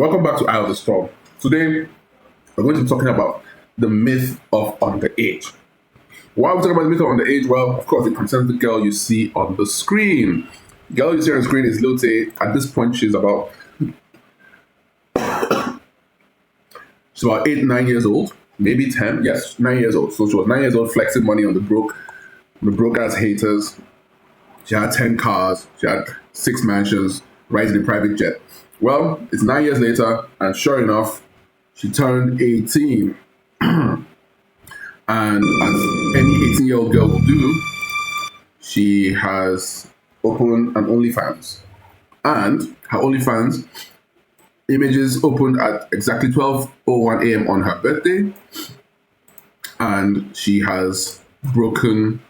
Welcome back to Eye of the Storm. Today, we're going to be talking about the myth of underage. Why are we talking about the myth of underage? Well, of course, it concerns the girl you see on the screen. The girl you see on the screen is Lil Tay. At this point, she's about 8, 9 years old, maybe 10. Yes, 9 years old. So she was 9 years old, flexing money on the broke ass haters. She had 10 cars. She had 6 mansions, riding a private jet. Well, it's 9 years later, and sure enough, she turned 18. And as any 18-year-old girl will do, she has opened an OnlyFans. And her OnlyFans images opened at exactly 12:01 a.m. on her birthday. And she has broken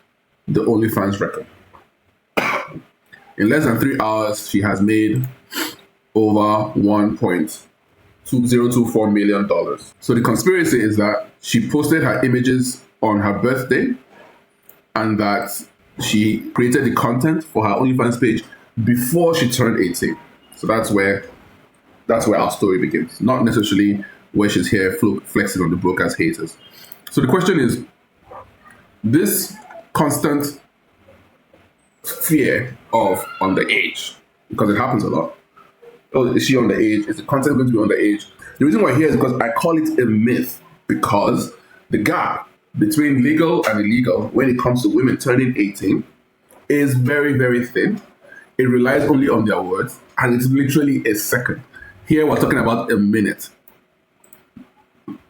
the OnlyFans record. In less than 3 hours, she has made over $1.2024 million. So the conspiracy is that she posted her images on her birthday and that she created the content for her OnlyFans page before she turned 18. So that's where our story begins. Not necessarily where she's here flexing on the broke ass haters. So the question is, this constant fear of underage, because it happens a lot. Oh, is she underage? Is the content going to be underage? The reason why I'm here is because I call it a myth, because the gap between legal and illegal when it comes to women turning 18 is very, very thin. It relies only on their words, and it's literally a second. Here we're talking about a minute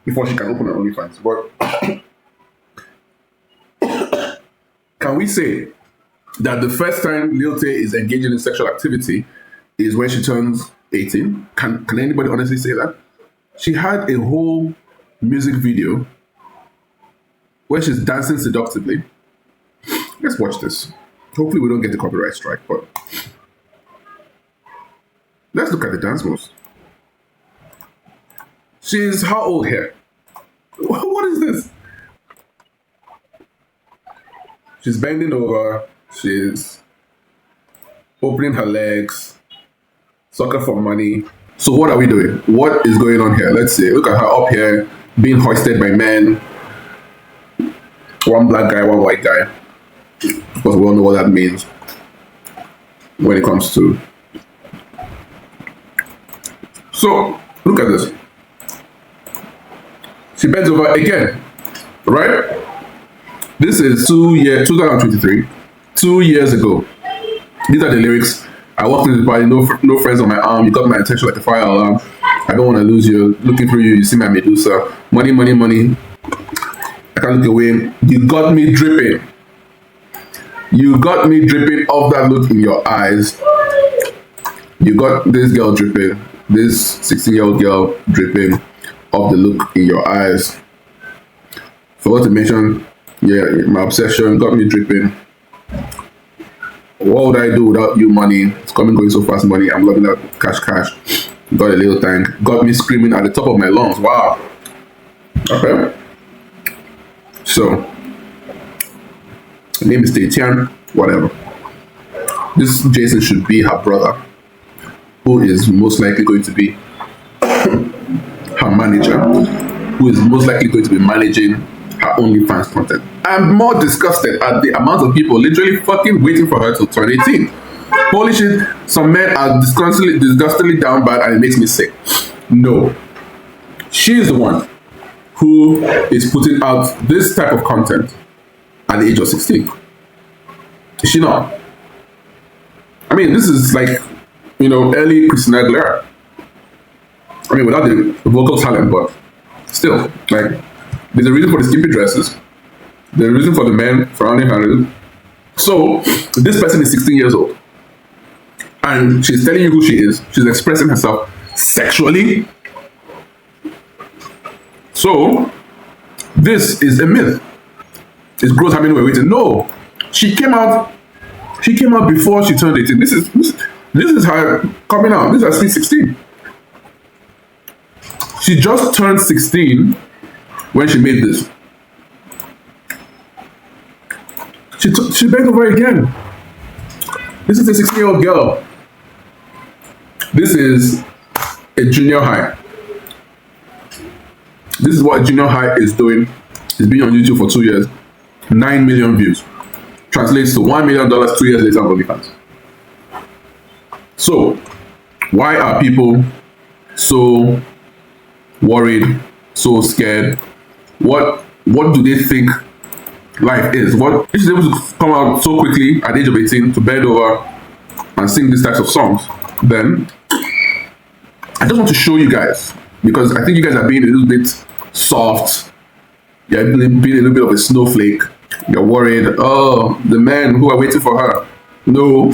before she can open her OnlyFans. But can we say that the first time Lil Tay is engaging in sexual activity is when she turns 18? Can anybody honestly say that? She had a whole music video where she's dancing seductively. Let's watch this. Hopefully we don't get the copyright strike, but let's look at the dance moves. She's how old here? What is this? She's bending over. She's opening her legs. Sucker for money. So what are we doing? What is going on here? Let's see. Look at her up here being hoisted by men. One black guy, one white guy. Because we all know what that means when it comes to. So look at this. She bends over again, right? This is 2023, 2 years ago. These are the lyrics. I walked into the party, no friends on my arm. You got my attention like a fire alarm. I don't want to lose you. Looking through you, you see my Medusa. Money, money, money. I can't look away. You got me dripping. You got me dripping off that look in your eyes. You got this girl dripping. This 16-year-old girl dripping off the look in your eyes. Forgot to mention, my obsession got me dripping. What would I do without you, money? It's coming, going so fast, money. I'm loving that cash. Got a little tank. Got me screaming at the top of my lungs. Wow. Okay. So, her name is Tatian, whatever. This Jason should be her brother, who is most likely going to be her manager, who is most likely going to be managing her OnlyFans content. I'm more disgusted at the amount of people literally fucking waiting for her to turn 18. Holy shit, some men are disgustingly down bad and it makes me sick. No. She is the one who is putting out this type of content at the age of 16. Is she not? I mean, this is like, early Christina Aguilera. I mean, without the vocal talent, but still, like, there's a reason for the skimpy dresses. There's a reason for the men frowning at it. So, this person is 16 years old. And she's telling you who she is. She's expressing herself sexually. So, this is a myth. It's growth happening we're waiting. No. She came out before she turned 18. This is her coming out. This is her sweet 16. She just turned 16 when she made this. She bent over again. This is a 16-year-old girl. This is a junior high. This is what a junior high is doing. It's been on YouTube for 2 years. 9 million views. Translates to $1 million 2 years later on OnlyFans. So, why are people so worried, so scared? What do they think life is? What if she's able to come out so quickly at the age of 18 to bend over and sing these types of songs? Then I just want to show you guys, because I think you guys are being a little bit soft. You're being a little bit of a snowflake. You're worried. Oh, the men who are waiting for her. No,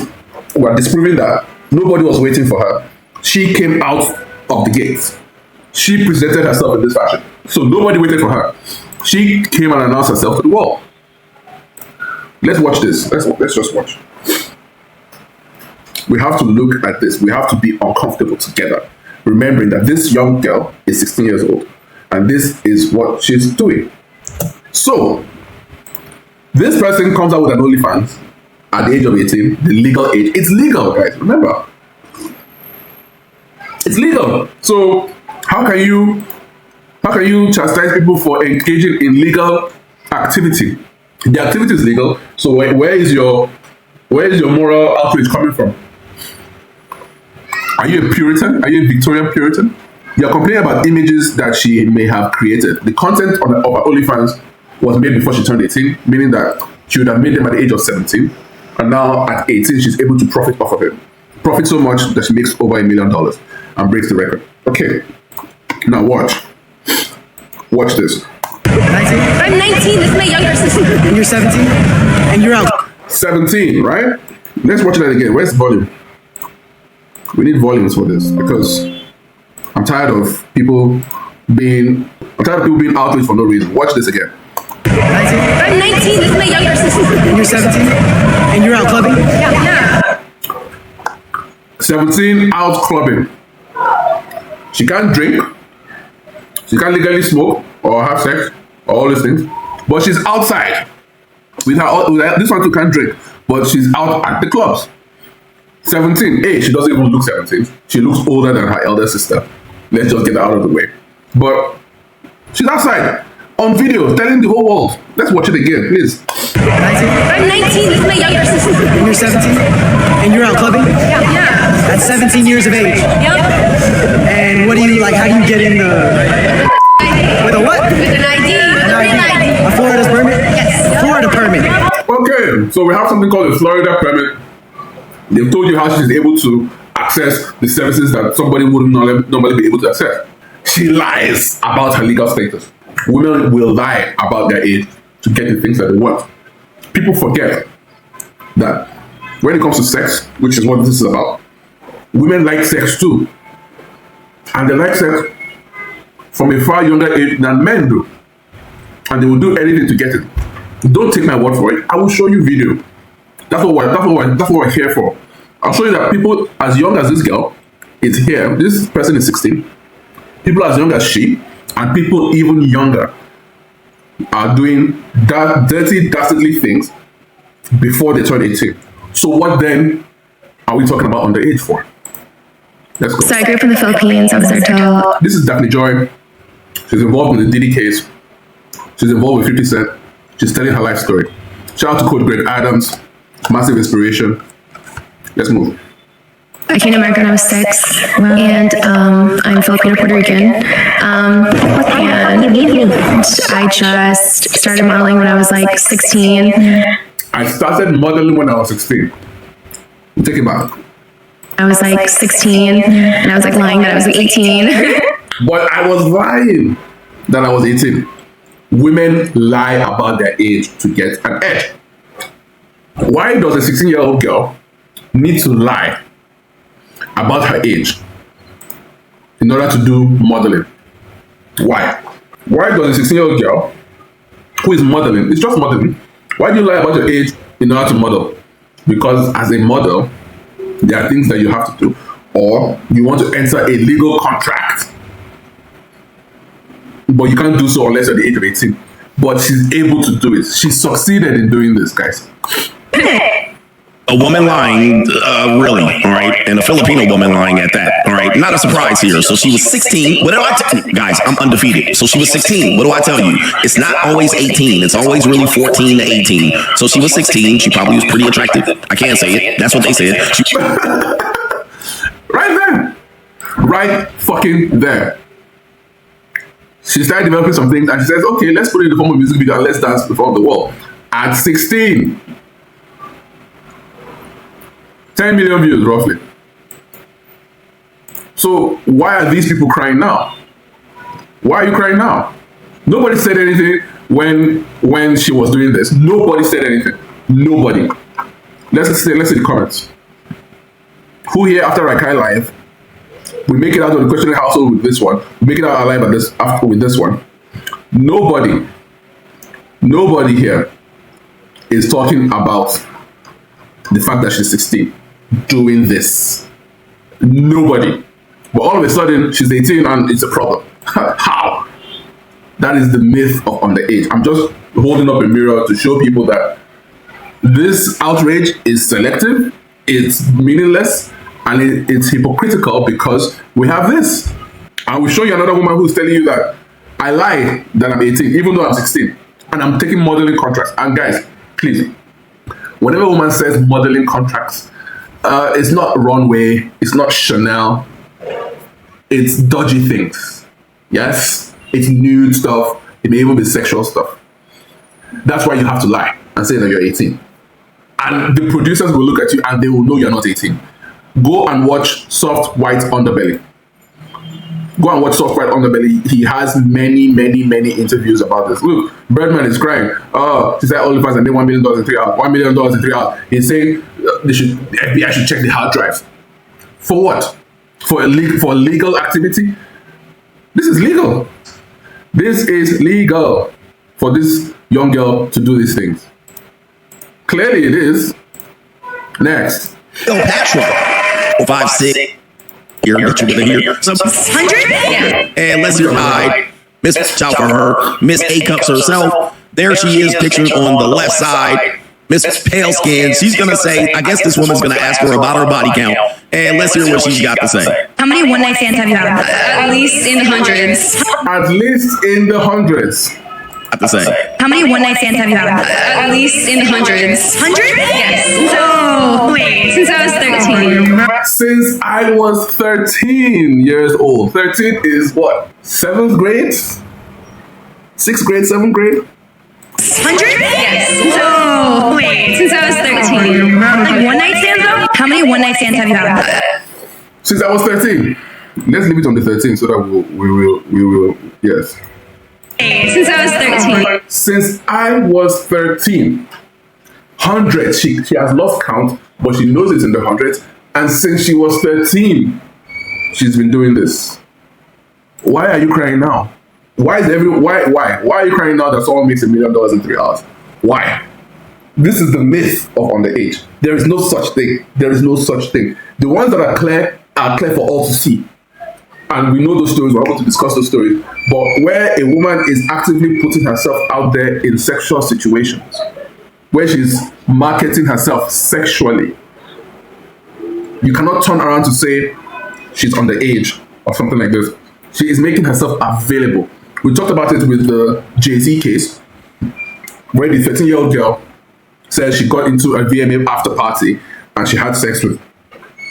we're disproving that. Nobody was waiting for her. She came out of the gates. She presented herself in this fashion. So nobody waited for her. She came and announced herself to the world. Let's watch this. Let's just watch. We have to look at this. We have to be uncomfortable together, remembering that this young girl is 16 years old, and this is what she's doing. So, this person comes out with an OnlyFans at the age of 18, the legal age. It's legal, guys. Remember, it's legal. So, how can you chastise people for engaging in legal activity? The activity is legal. So, where is your moral outrage coming from? Are you a Puritan? Are you a Victorian Puritan? You're complaining about images that she may have created. The content of her OnlyFans was made before she turned 18, meaning that she would have made them at the age of 17. And now at 18, she's able to profit off of it. Profit so much that she makes over $1 million and breaks the record. Okay, now watch. Watch this. 19? I'm 19, this is my younger sister. And you're 17? And you're out. 17, right? Let's watch that again. Where's the volume? We need volumes for this, because I'm tired of people being outraged for no reason. Watch this again. 19? I'm 19, this is my younger sister. And you're 17? And you're out clubbing? Yeah. 17, out clubbing. She can't drink. She can't legally smoke or have sex or all these things. But she's outside. With her, this one too can't drink. But she's out at the clubs. 17. Hey, she doesn't even look 17. She looks older than her elder sister. Let's just get her out of the way. But she's outside on video telling the whole world. Let's watch it again, please. 19? I'm 19, this is my younger sister. And you're 17? And you're out clubbing? Yeah. At 17 years of age? Yep. And what do you, like, how do you get in the... With a what? With an ID. With a real ID. A Florida permit? Yes. A Florida permit. Okay, so we have something called a Florida permit. They've told you how she's able to access the services that somebody wouldn't normally be able to access. She lies about her legal status. Women will lie about their age to get the things that they want. People forget that when it comes to sex, which is what this is about, women like sex too. And they like sex from a far younger age than men do. And they will do anything to get it. Don't take my word for it. I will show you video. That's what we're here for. I'll show you that people as young as this girl is here. This person is 16. People as young as she, and people even younger, are doing that dirty, dastardly things before they turn 18. So what then are we talking about underage for? Let's go. So I grew up in the Philippines. I was there till... This is Daphne Joy. She's involved in the Diddy case. She's involved with 50 Cent. She's telling her life story. Shout out to Code Greg Adams. Massive inspiration. Let's move. I came to America when I was 6, and I'm Filipino Puerto Rican. And I just started modeling when I was like 16. I started modeling when I was 16. Take it back. I was like 16, and I was like lying that I was 18. But I was lying that I was 18. Women lie about their age to get an edge. Why does a 16-year-old girl need to lie about her age in order to do modeling? Why? Why does a 16-year-old girl who is modeling, it's just modeling, why do you lie about your age in order to model? Because as a model, there are things that you have to do, or you want to enter a legal contract, but you can't do so unless you're the age of 18. But she's able to do it. She succeeded in doing this, guys. A woman lying, really, all right, and a Filipino woman lying at that, all right. Not a surprise here. So she was 16. What do I tell you? Guys, I'm undefeated. So she was 16. What do I tell you? It's not always 18. It's always really 14 to 18. So she was 16. She probably was pretty attractive. I can't say it. That's what they said. Right there. Right fucking there. She started developing some things and she says, okay, let's put it in the form of music video and let's dance before the world. At 16. 10 million views, roughly. So why are these people crying now? Why are you crying now? Nobody said anything when she was doing this. Nobody said anything. Nobody. Let's see the comments. Who here after Rakai Live? We make it out of the questioning household with this one. We make it out alive with this one. Nobody here is talking about the fact that she's 16 doing this. Nobody. But all of a sudden, she's 18 and it's a problem. How? That is the myth of underage. I'm just holding up a mirror to show people that this outrage is selective, it's meaningless, and it's hypocritical because we have this. I will show you another woman who's telling you that I lie that I'm 18, even though I'm 16, and I'm taking modeling contracts. And guys, please, whenever a woman says modeling contracts, it's not runway, it's not Chanel, it's dodgy things. Yes, it's nude stuff, it may even be sexual stuff. That's why you have to lie and say that you're 18. And the producers will look at you and they will know you're not 18. Go and watch Soft White Underbelly. Go and watch Soft White Underbelly. He has many interviews about this. Look, Birdman is crying. Oh, she said OnlyFans and made $1 million in 3 hours. $1 million in 3 hours. He's saying the FBI should check the hard drive. For what? For a legal activity? This is legal. This is legal for this young girl to do these things. Clearly it is. Next. Yo, Patrick. 5'6". Here, that you're gonna hear. Some 100? Yeah. And let's hear hi. Miss Chow for her. Miss A Cups herself. There she is pictured on the left side. Miss Pale Skin. She's gonna say, I guess this woman's gonna ask her about her body count. And let's hear what she's got to say. How many one night stands have you had? At least in the hundreds. At least in the hundreds. Have to say. How many one night stands have you had? At least in the hundreds. 100? Yes. So, wait, since I was 13. Since I was 13 years old. 13 is what? 7th grade? 6th grade, 7th grade? 100? Yes. So, wait, since I was 13. Like one night stands though? How many one night stands have you had? Since I was 13. Let's leave it on the 13 so that we will, yes. Since I was 13. Since I was 13. Hundreds. She has lost count, but she knows it's in the hundreds. And since she was 13, she's been doing this. Why are you crying now? Why are you crying now that someone makes $1 million in 3 hours? Why? This is the myth of underage. There is no such thing. There is no such thing. The ones that are clear for all to see. And we know those stories, we're able to discuss those stories. But where a woman is actively putting herself out there in sexual situations, where she's marketing herself sexually, you cannot turn around to say she's underage or something like this. She is making herself available. We talked about it with the Jay-Z case, where the 13-year-old girl says she got into a VMA after party and she had sex with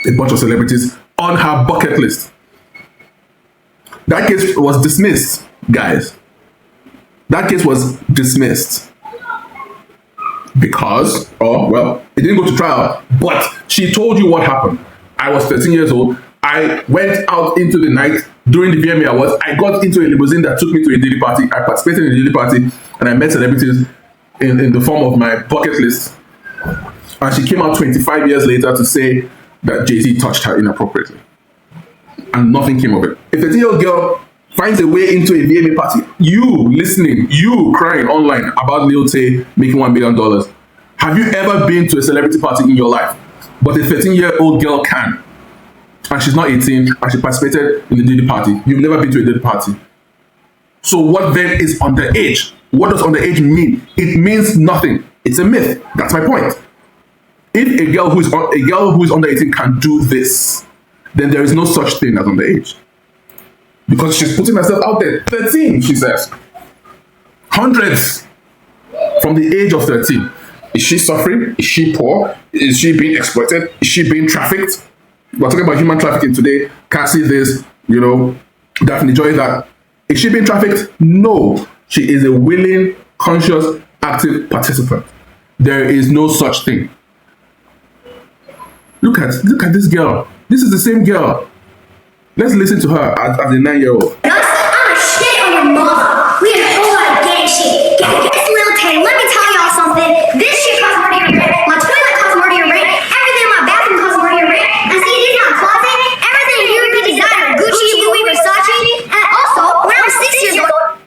a bunch of celebrities on her bucket list. That case was dismissed, guys. That case was dismissed. Because, it didn't go to trial, but she told you what happened. I was 13 years old. I went out into the night during the VMA Awards. I got into a limousine that took me to a daily party. I participated in a daily party and I met celebrities in the form of my bucket list. And she came out 25 years later to say that Jay-Z touched her inappropriately. And nothing came of it. A 13-year-old girl finds a way into a VMA party. You listening, you crying online about Lil Tay making $1 million. Have you ever been to a celebrity party in your life? But a 13-year-old girl can. And she's not 18 and she participated in the daily party. You've never been to a daily party. So what then is underage? What does underage mean? It means nothing. It's a myth. That's my point. If a girl who is under 18 can do this, then there is no such thing as underage. Because she's putting herself out there. 13, she says. Hundreds from the age of 13. Is she suffering? Is she poor? Is she being exploited? Is she being trafficked? We're talking about human trafficking today. Can't see this, Daphne Joy that. Is she being trafficked? No. She is a willing, conscious, active participant. There is no such thing. Look at this girl. This is the same girl. Let's listen to her as a 9-year-old. I'm a shit on your mother. We had a whole lot of gang shit. It's Lil Tay. Let me tell y'all something. This shit costs more to your rent. My toilet costs more to your rent. Everything in my bathroom costs more to your rent. And see, this is my closet. Everything here be designer. Gucci, Louis, Versace. And also, when I was 6 years old,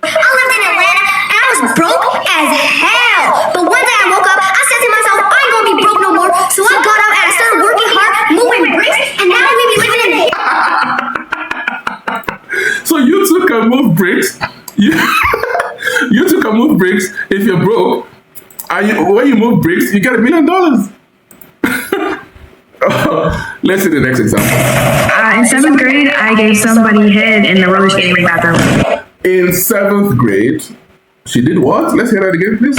I lived in Atlanta and I was broke as hell. But one day I woke up, I said to myself, I ain't gonna be broke no more. So I got out and I started working hard, moving bricks, and now we be living in the So you two can move bricks. You two can move bricks if you're broke. And when you move bricks, you get $1 million. Let's see the next example. In 7th grade, I gave somebody head in the roller skating bathroom. In 7th grade, she did what? Let's hear that again, please.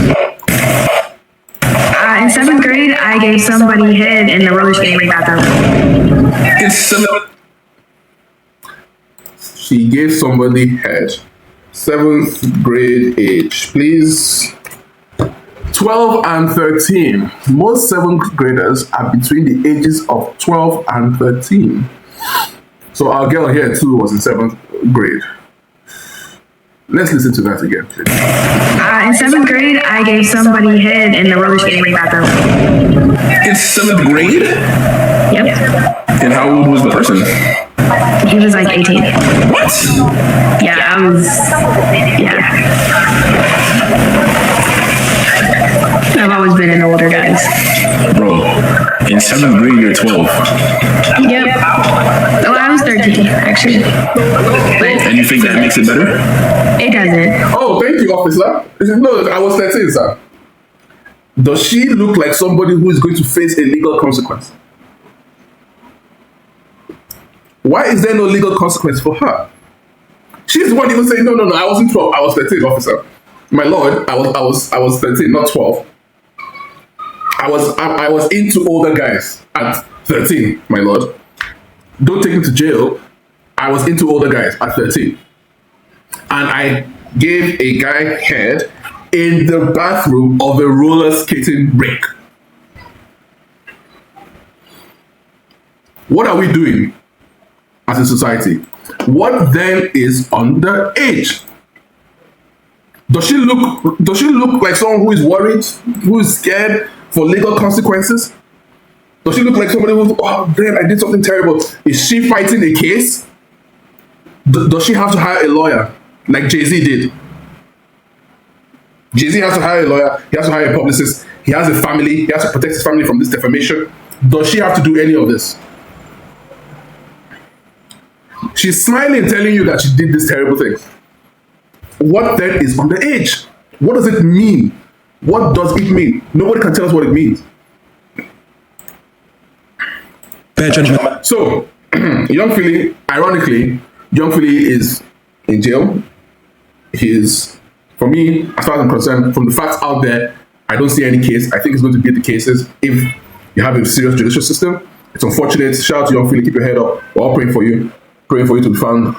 In 7th grade, I gave somebody head in the roller skating bathroom. In 7th, she gave somebody head. 7th grade age, please. 12 and 13. Most 7th graders are between the ages of 12 and 13. So our girl here too was in 7th grade. Let's listen to that again, please. In 7th grade, I gave somebody head in the roller skating bathroom. In 7th grade? Yep. And how old was the person? He was like 18. What? Yeah, I was. Yeah. I've always been into older guys. Bro, in 7th grade, you're 12. Yep. Oh, I was 13, actually. But And you think that makes it better? it doesn't. Oh, thank you, officer. No, I was 13, sir. Does she look like somebody who is going to face a legal consequence? Why is there no legal consequence for her? She's the one even saying, no, I wasn't 12, I was 13, officer. My lord, I was 13, not 12. I was into older guys at 13, my lord. Don't take me to jail. I was into older guys at 13. And I gave a guy head in the bathroom of a roller skating rink. What are we doing as a society? What then is underage? Does she look like someone who is worried, who is scared for legal consequences? Does she look like somebody who's, oh damn, I did something terrible? Is she fighting a case? Does she have to hire a lawyer like Jay-Z did? Jay-Z has to hire a lawyer, he has to hire a publicist, he has a family, he has to protect his family from this defamation. Does she have to do any of this? She's smiling, telling you that she did this terrible thing. What then is underage? What does it mean? What does it mean? Nobody can tell us what it means. Bad judgment. So, Young Philly, ironically, Young Philly is in jail. He is, for me, as far as I'm concerned, from the facts out there, I don't see any case. I think it's going to be the cases if you have a serious judicial system. It's unfortunate. Shout out to Young Philly, keep your head up. We're all praying for you to be found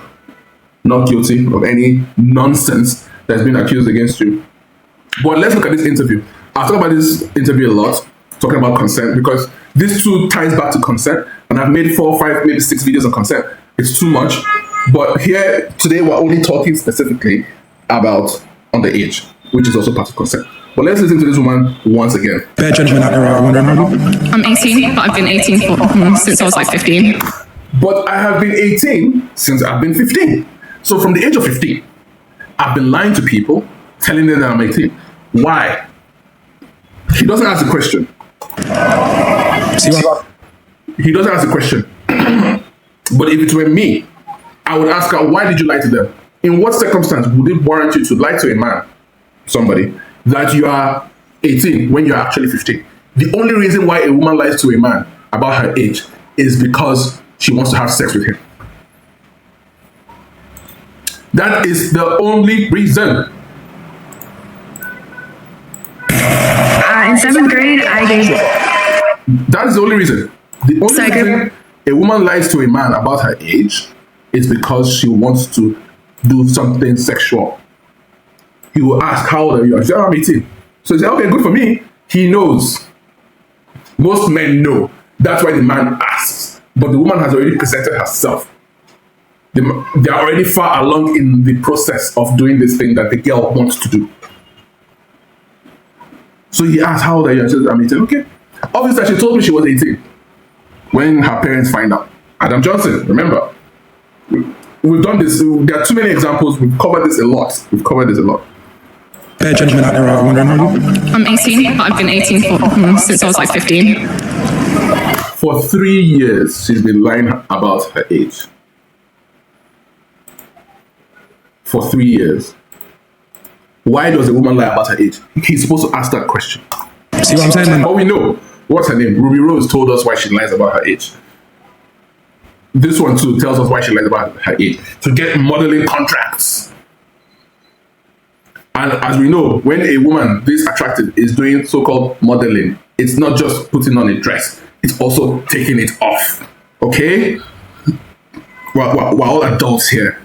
not guilty of any nonsense that's been accused against you. But let's look at this interview. I've talked about this interview a lot, talking about consent, because this too ties back to consent, and I've made 4, 5, maybe 6 videos on consent. It's too much. But here, today, we're only talking specifically about underage, which is also part of consent. But let's listen to this woman once again. Bad judgment. I'm 18, but I've been 18 since I was like 15. But I have been 18 since I've been 15. So from the age of 15, I've been lying to people, telling them that I'm 18. Why? He doesn't ask the question. He doesn't ask the question. But if it were me, I would ask her, why did you lie to them? In what circumstance would it warrant you to lie to a man, somebody, that you are 18 when you're actually 15? The only reason why a woman lies to a man about her age is because she wants to have sex with him. That is the only reason. In 7th grade, I gave. That is the only reason. The only reason a woman lies to a man about her age is because she wants to do something sexual. He will ask, how old are you? I say, I'm 18. So he said, okay, good for me. He knows. Most men know. That's why the man asks. But the woman has already presented herself. They are already far along in the process of doing this thing that the girl wants to do. So he asked, how old are you? I said, I'm 18. Okay. Obviously, she told me she was 18 when her parents find out. Adam Johnson, remember? We've done this. There are too many examples. We've covered this a lot. Fair gentlemen out there are wondering how you? I'm 18, but I've been 18 since I was like 15. For 3 years, she's been lying about her age. For 3 years. Why does a woman lie about her age? He's supposed to ask that question. See what I'm saying, man? But we know. What's her name? Ruby Rose told us why she lies about her age. This one too tells us why she lies about her age. To get modeling contracts. And as we know, when a woman this attractive is doing so-called modeling, it's not just putting on a dress. It's also taking it off. Okay? We're all adults here.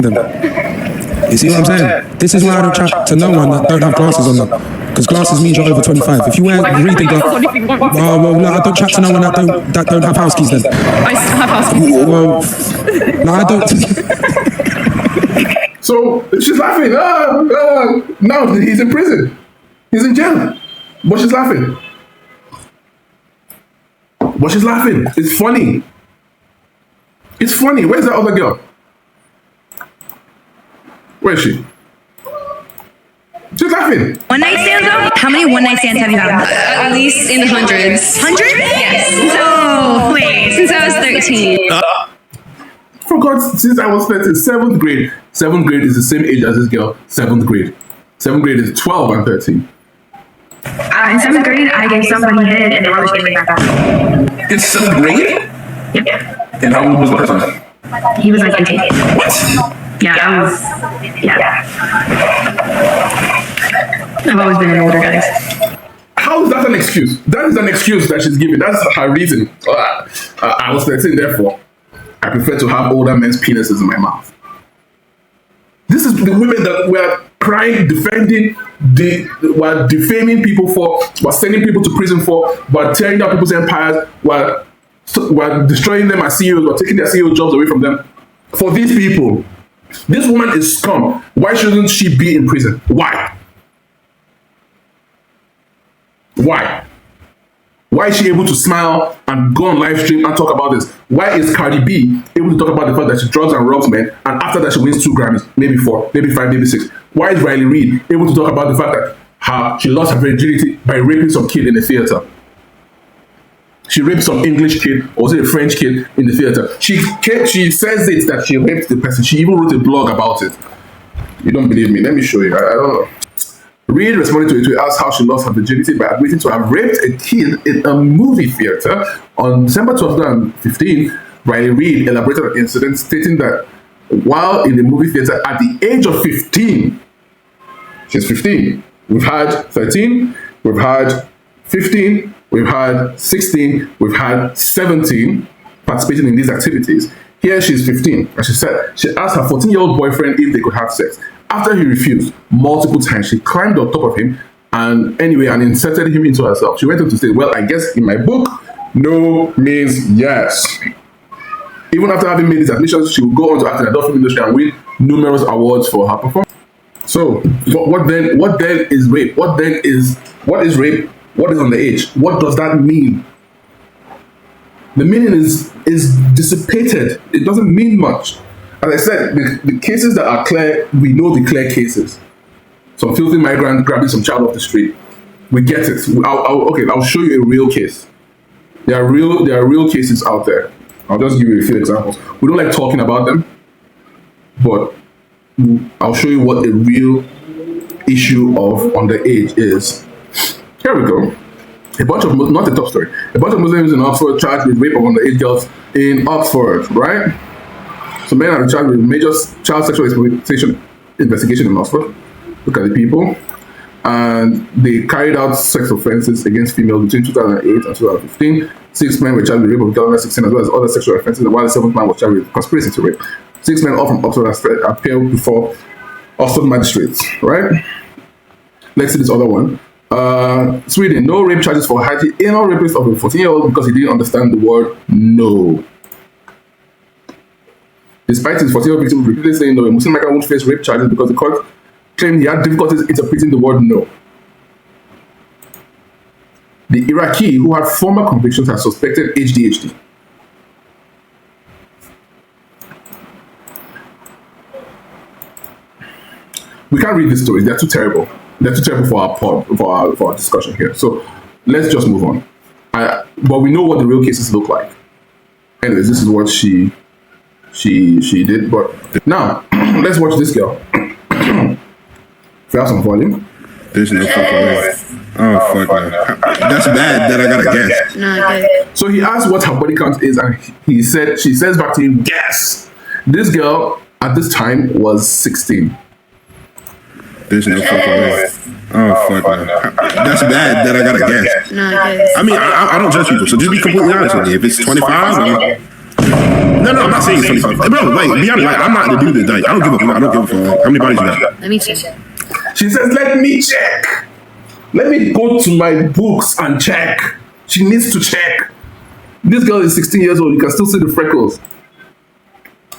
You see what I'm saying? This is why I don't chat to no one that don't have glasses on them. Because glasses means you're over 25. If you wear reading glasses, no, I don't chat to no one that don't have house keys then. I still have house keys. Well, no, I don't. So she's laughing. No, he's in prison. He's in jail. But she's laughing. It's funny. It's funny. Where's that other girl? Where is she? She's laughing. One night stands though? How many one night stands have you had? At least in the hundreds. 100? Yes. No, wait. Since I was 13. Forgot since I was 13. 7th grade. 7th grade is the same age as this girl. 7th grade. 7th grade is 12 and 13. In 7th grade, I gave somebody head and they were getting back up. In 7th grade? Yep. And how old was the person? He was like 18. What? Yeah, I've always been an older guy. How is that an excuse? That is an excuse that she's giving. That's her reason. I was 13, therefore, I prefer to have older men's penises in my mouth. This is the women that were crying, defending, were defaming people for, were sending people to prison for, were tearing down people's empires, were destroying them as CEOs, were taking their CEO jobs away from them. For these people, this woman is scum. Why shouldn't she be in prison? Why? Why is she able to smile and go on live stream and talk about this? Why is Cardi B able to talk about the fact that she drugs and robs men and after that she wins 2 Grammys, maybe 4, maybe 5, maybe 6? Why is Riley Reid able to talk about the fact that she lost her virginity by raping some kid in the theater? She raped some English kid, or was it a French kid in the theater? She says it that she raped the person. She even wrote a blog about it. You don't believe me? Let me show you. I don't know. Reid responded to it, asked how she lost her virginity by admitting to have raped a kid in a movie theater. On December 12, 2015, Riley Reid elaborated on the incident, stating that while in the movie theater at the age of 15, she's 15, we've had 13, we've had 15, we've had 16, we've had 17 participating in these activities. Here she's 15, and she said she asked her 14-year-old boyfriend if they could have sex. After he refused multiple times, she climbed on top of him and inserted him into herself. She went on to say, well, I guess in my book, no means yes. Even after having made these admissions, she would go on to act in the adult film industry and win numerous awards for her performance. So, what then is rape? What is rape? What is underage? What does that mean? The meaning is dissipated. It doesn't mean much. As I said, the cases that are clear, we know the clear cases. Some filthy migrant grabbing some child off the street. We get it. I'll show you a real case. There are real cases out there. I'll just give you a few examples. We don't like talking about them, but I'll show you what the real issue of underage is. Here we go. not a top story, a bunch of Muslims in Oxford charged with rape of underage girls in Oxford, right? So men are charged with major child sexual exploitation investigation in Oxford. Look at the people. And they carried out sex offenses against females between 2008 and 2015. 6 men were charged with rape of girls under 16 as well as other sexual offenses, while the 7th man was charged with conspiracy to rape. 6 men all from Oxford appeared before Oxford magistrates, right? Let's see this other one. Sweden, no rape charges for Haiti anal rapist of a 14-year-old because he didn't understand the word no. Despite his 14-year-old victim repeatedly saying no, a Muslim migrant won't face rape charges because the court claimed he had difficulties interpreting the word no. The Iraqi, who had former convictions, has suspected HDHD. We can't read these stories; they're too terrible. They're too terrible for our pod, for our discussion here. So let's just move on. But we know what the real cases look like. Anyways, this is what she did. But now let's watch this girl. If you have some volume. There's no fucking way. Oh fuck no. That's bad that I gotta guess. No, I get it. So he asked what her body count is, and she says back to him, guess. This girl at this time was 16. There's no fucking way. Oh fuck no. That's bad that I gotta guess. No, I get it. I mean, I don't judge people, so just be completely honest with me. If it's 25, no, I'm not saying it's 25. Hey, bro, like, be honest, like, I'm not the dude that, like, I don't give a fuck. How many bodies you got? Let me check. She says, let me check. Let me go to my books and check. She needs to check. This girl is 16 years old. You can still see the freckles.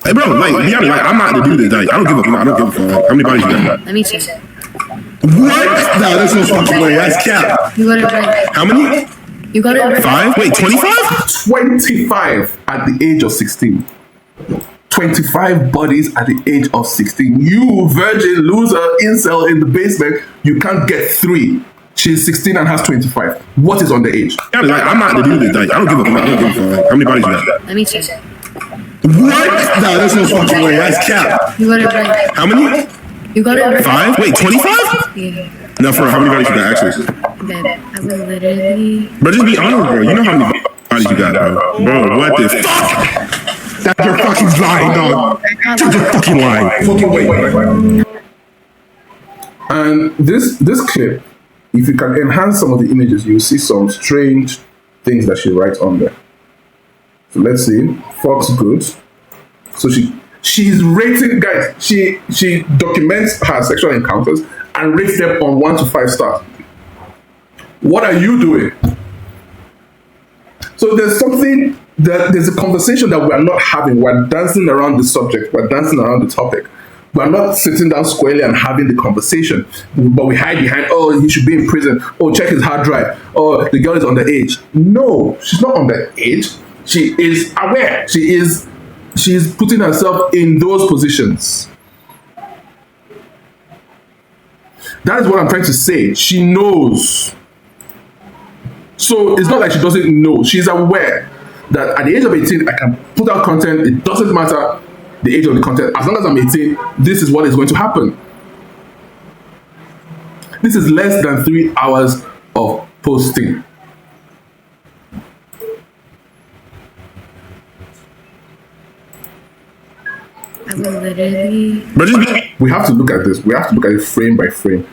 Hey, bro, like, be honest, like, I'm not the dude that, like, I don't give a fuck. How many bodies you got? Let me check. What? No, there's no fucking way. That's cap. You got it right. How many? You got it right. 5? Wait, 25? 25 at the age of 16. 25 bodies at the age of 16. You virgin loser incel in the basement, you can't get 3. She's 16 and has 25. What is on the age? Yeah, like, I'm not the dude that, like, I don't give a fuck. How many bodies you got? Let me check. What? No, there's no fucking way. That's cap. You got it right. How many? You got it right. 5? Wait, 25? Yeah. No, for how many bodies you got, actually? Babe, I will literally. Bro, just be honest, bro. You know how many bodies you got, bro. Bro, what the fuck? That's your fucking lying, dog. That's your fucking lying. Wait. And this clip, if you can enhance some of the images, you'll see some strange things that she writes on there. So let's see. Fox Goods. So she's rating, guys, she documents her sexual encounters and rates them on 1 to 5 stars. What are you doing? So there's a conversation that we're not having. We're dancing around the subject. We're dancing around the topic. We're not sitting down squarely and having the conversation. But we hide behind, oh, he should be in prison. Oh, check his hard drive. Oh, the girl is underage. No, she's not underage. She is aware. She is putting herself in those positions. That is what I'm trying to say. She knows. So it's not like she doesn't know. She's aware that at the age of 18, I can put out content. It doesn't matter the age of the content. As long as I'm 18, this is what is going to happen. This is less than 3 hours of posting. I will literally. We have to look at this. We have to look at it frame by frame.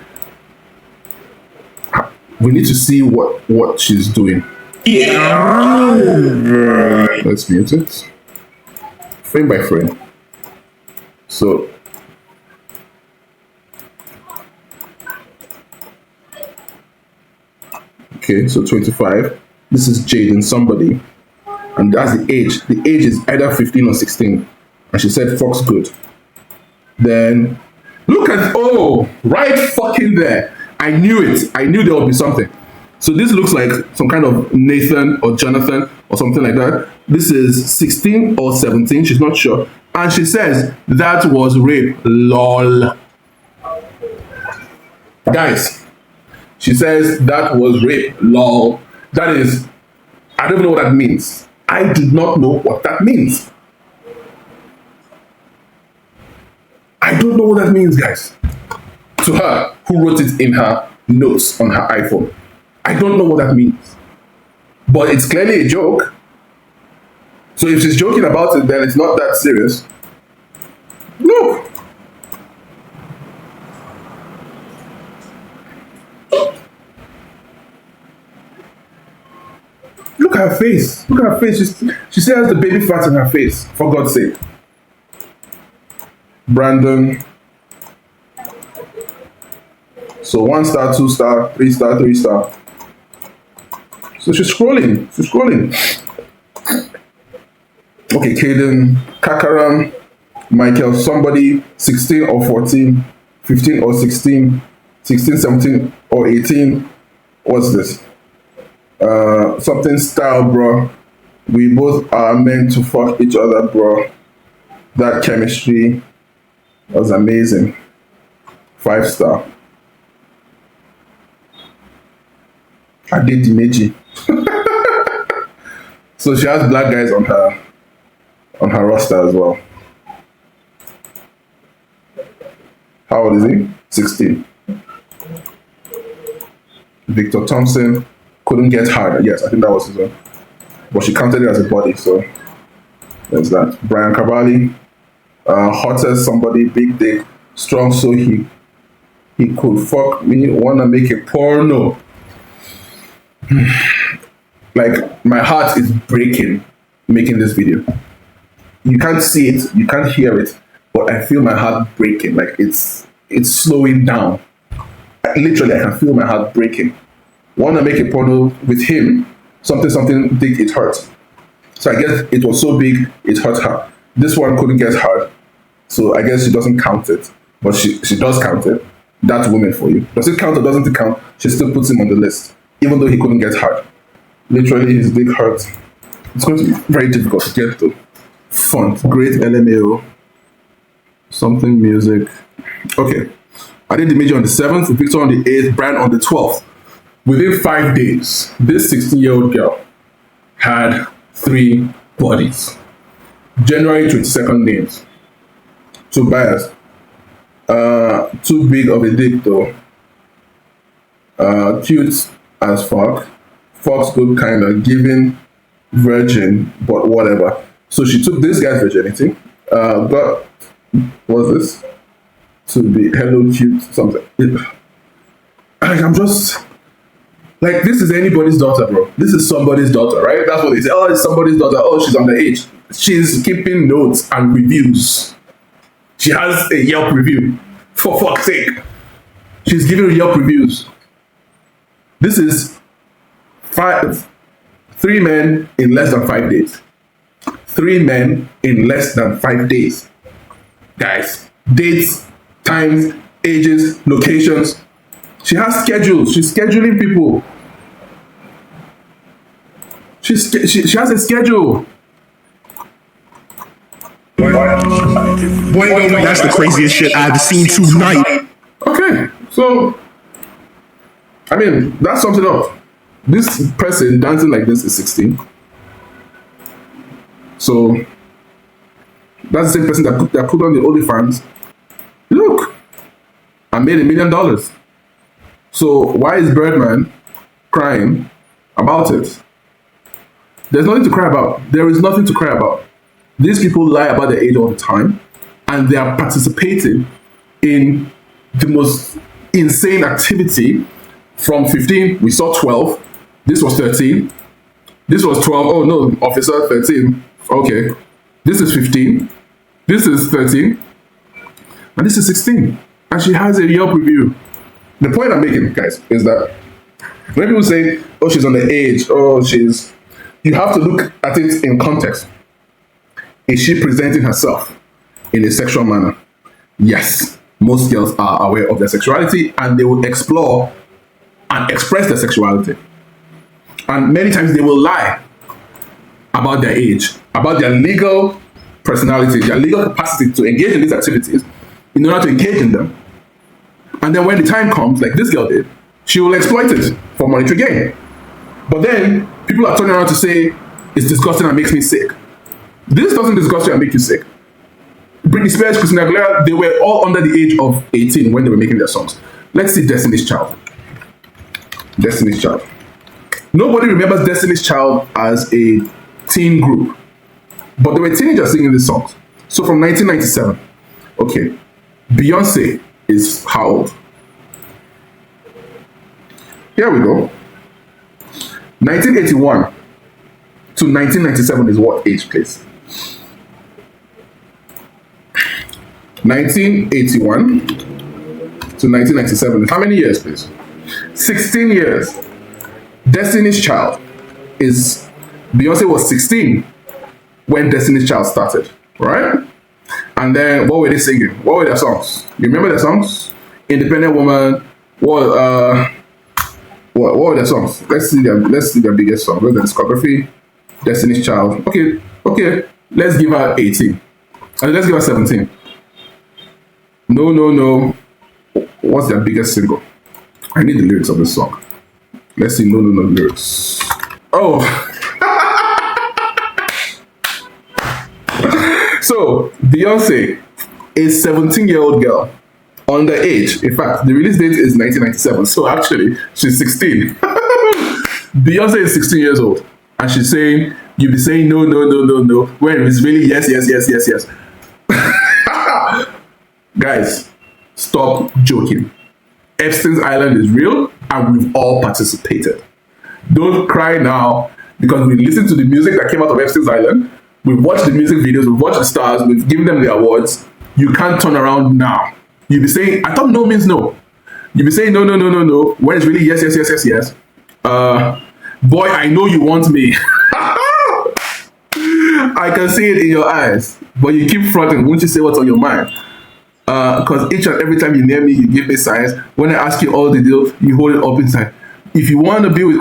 We need to see what she's doing. Yeah. Let's mute it. Frame by frame. So okay, so 25. This is Jaden somebody. And that's the age. The age is either 15 or 16. And she said Fox Good. Then look at, oh, right fucking there. I knew it. I knew there would be something. So this looks like some kind of Nathan or Jonathan or something like that. This is 16 or 17. She's not sure. And she says that was rape. Lol. Guys, she says that was rape. Lol. That is, I don't know what that means. I do not know what that means. I don't know what that means, guys. To her, who wrote it in her notes on her iPhone. I don't know what that means. But it's clearly a joke. So if she's joking about it, then it's not that serious. Look. Look at her face. Look at her face. She still has the baby fat in her face, for God's sake. Brandon. So 1 star, 2 star, 3 star, 3 star. So she's scrolling. She's scrolling. Okay, Caden, Kakaran, Michael, somebody, 16 or 14, 15 or 16, 16, 17 or 18. What's this? Something style, bro. We both are meant to fuck each other, bro. That chemistry was amazing. 5 star. I did Dimeji. So she has black guys on her roster as well. How old is he? 16. Victor Thompson couldn't get hard. Yes, I think that was his one. But she counted it as a body, so there's that. Brian Cavalli, hottest somebody, big dick, strong, so he could fuck me, wanna make a porno. Like, my heart is breaking making this video. You can't see it, you can't hear it, but I feel my heart breaking. Like, it's slowing down. Literally, I can feel my heart breaking. Wanna make a porno with him, something big, it hurt. So I guess it was so big, it hurt her. This one couldn't get hard, so I guess she doesn't count it. But she does count it. That's woman for you. Does it count or doesn't it count? She still puts him on the list, even though he couldn't get hard. Literally, his dick hurt. It's going to be very difficult to get to. Font, great LMAO. Something music. Okay. I did the major on the 7th, Victor on the 8th, Brian on the 12th. Within 5 days, this 16-year-old girl had 3 bodies. January 22nd names. Too biased. Too big of a dick though. Cute as fuck. Fox good kinda, giving, virgin, but whatever. So she took this guy's virginity. But what's this? To be hello cute something. I'm just like, this is anybody's daughter, bro. This is somebody's daughter, right? That's what they say. Oh, it's somebody's daughter. Oh, she's underage. She's keeping notes and reviews. She has a Yelp review. For fuck's sake. She's giving Yelp reviews. This is 3 men in less than 5 days. 3 men in less than 5 days. Guys, dates, times, ages, locations. She has schedules. She's scheduling people. She has a schedule. That's the craziest shit I've seen tonight. Okay, so I mean, that sums it up. This person dancing like this is 16. So that's the same person that put on the OnlyFans. Look, I made $1 million. So why is Birdman crying about it? There's nothing to cry about. There is nothing to cry about. These people lie about their age all the time, and they are participating in the most insane activity. From 15, we saw 12. This was 13. This was 12. Oh no, officer 13. Okay. This is 15. This is 13. And this is 16. And she has a Yelp review. The point I'm making, guys, is that when people say, oh, she's on the age, oh, you have to look at it in context. Is she presenting herself in a sexual manner? Yes. Most girls are aware of their sexuality and they will explore and express their sexuality. And many times they will lie about their age, about their legal personality, their legal capacity to engage in these activities in order to engage in them. And then when the time comes, like this girl did, she will exploit it for monetary gain. But then people are turning around to say, it's disgusting and makes me sick. This doesn't disgust you and make you sick. Britney Spears, Christina Aguilera, they were all under the age of 18 when they were making their songs. Let's see Destiny's Child. Destiny's Child. Nobody remembers Destiny's Child as a teen group, but they were teenagers singing these songs. So from 1997, okay, Beyoncé is how old? Here we go. 1981 to 1997 is what age, please? 1981 to 1997. How many years, please? 16 years. Destiny's Child is... Beyonce was 16 when Destiny's Child started, right? And then what were they singing? What were their songs? You remember their songs? Independent Woman. What were their songs? Let's see their biggest song. Where's the discography? Destiny's Child. Okay. Let's give her 18. And let's give her 17. No. What's their biggest single? I need the lyrics of this song. Let's see. No lyrics. Oh. So Beyonce is 17-year-old girl, underage. In fact, the release date is 1997. So actually, she's 16. Beyonce is 16 years old, and she's saying, "You be saying no, when it's really yes." Guys, stop joking. Epstein's Island is real, and we've all participated. Don't cry now, because we listened to the music that came out of Epstein's Island. We've watched the music videos, we've watched the stars, we've given them the awards. You can't turn around now. You be saying, I thought no means no. You be saying no, when it's really yes. Boy, I know you want me. I can see it in your eyes, but you keep fronting. Won't you say what's on your mind? Because each and every time you're near me, you give me signs. When I ask you all the deal, you hold it up inside. If you want to be with,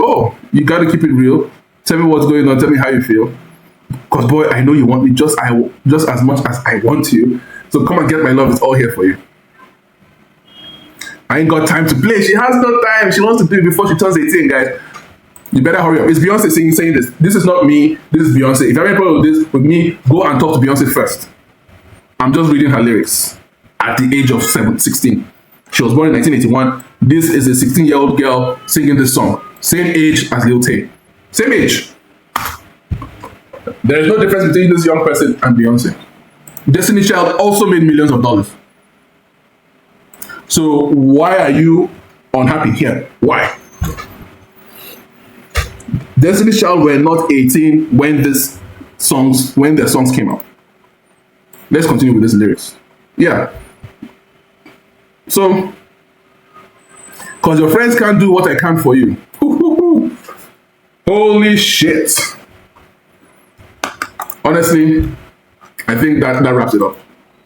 you got to keep it real. Tell me what's going on. Tell me how you feel. Because boy, I know you want me just as much as I want you. So come and get my love. It's all here for you. I ain't got time to play. She has no time. She wants to do it before she turns 18, guys. You better hurry up. It's Beyonce saying this. This is not me. This is Beyonce. If you have any problem with me, go and talk to Beyonce first. I'm just reading her lyrics. At the age of 16. She was born in 1981. This is a 16-year-old girl singing this song. Same age as Lil Tay. Same age. There is no difference between this young person and Beyonce. Destiny's Child also made millions of dollars. So why are you unhappy here? Why? Destiny's Child were not 18 when their songs came out. Let's continue with these lyrics. Yeah. So, because your friends can't do what I can for you. Holy shit. Honestly, I think that wraps it up.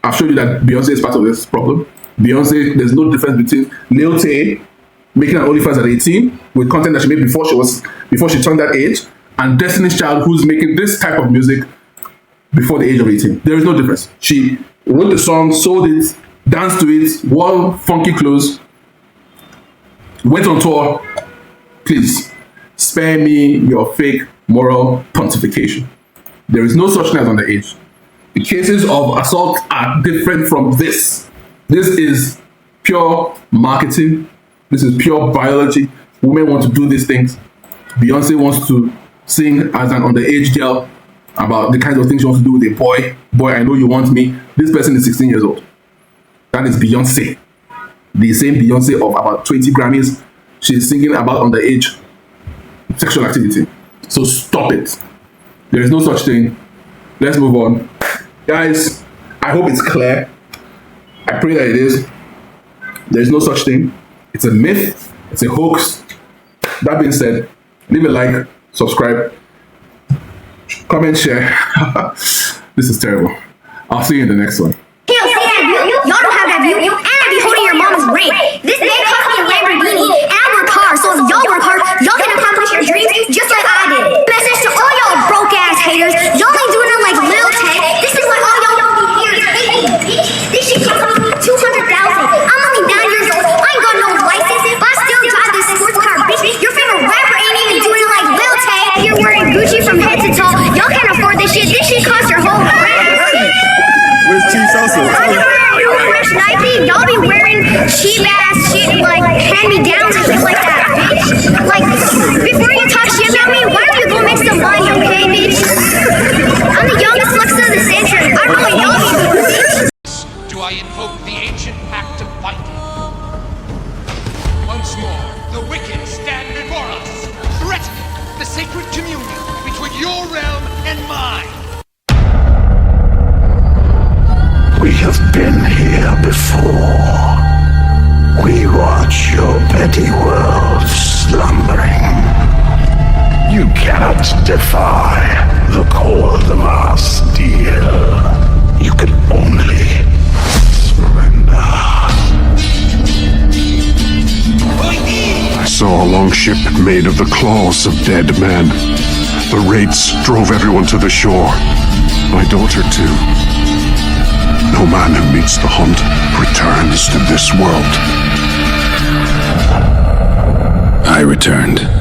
I've showed you that Beyonce is part of this problem. Beyonce, there's no difference between Lil Tay making an OnlyFans at 18 with content that she made before she turned that age, and Destiny's Child, who's making this type of music before the age of 18. There is no difference. She wrote the song, sold it, danced to it, wore funky clothes, went on tour. Please, spare me your fake moral pontification. There is no such thing as underage. The cases of assault are different from this. This is pure marketing. This is pure biology. Women want to do these things. Beyonce wants to sing as an underage girl about the kinds of things she wants to do with a boy. Boy, I know you want me. This person is 16 years old. That is Beyonce. The same Beyonce of about 20 Grammys. She's singing about underage sexual activity. So stop it. There is no such thing. Let's move on. Guys, I hope it's clear. I pray that it is. There is no such thing. It's a myth. It's a hoax. That being said, leave a like, subscribe, comment, share. This is terrible. I'll see you in the next one. Y'all don't have that view, and I be holding your mama's rent. This man cost me a Lamborghini, and I work hard, so if y'all work hard, y'all can accomplish your dreams just like I did. Message to all y'all broke-ass haters, y'all ain't doing it like Lil Tay. This is what all y'all want to hear is hating, bitch. This shit cost me $200,000. I'm only 9 years old, I ain't got no license, but I still drive this sports car, bitch. Your favorite rapper ain't even doing it like Lil Tay. You're wearing Gucci from head to toe. Y'all can't afford this shit. This shit costs your whole rent. Where's Chief Salsa? Y'all be wearing cheap ass shit like hand-me-downs and shit like that, bitch. Like, before you talk shit y'all suck to the century. I don't know what y'all need. Do I invoke the ancient pact of Viking? Once more, the wicked stand before us, threatening the sacred communion between your realm and mine. We have been here before. We watch your petty world slumbering. You cannot defy the core of the mass deal. You can only surrender. I saw a long ship made of the claws of dead men. The wraiths drove everyone to the shore. My daughter too. No man who meets the hunt returns to this world. I returned.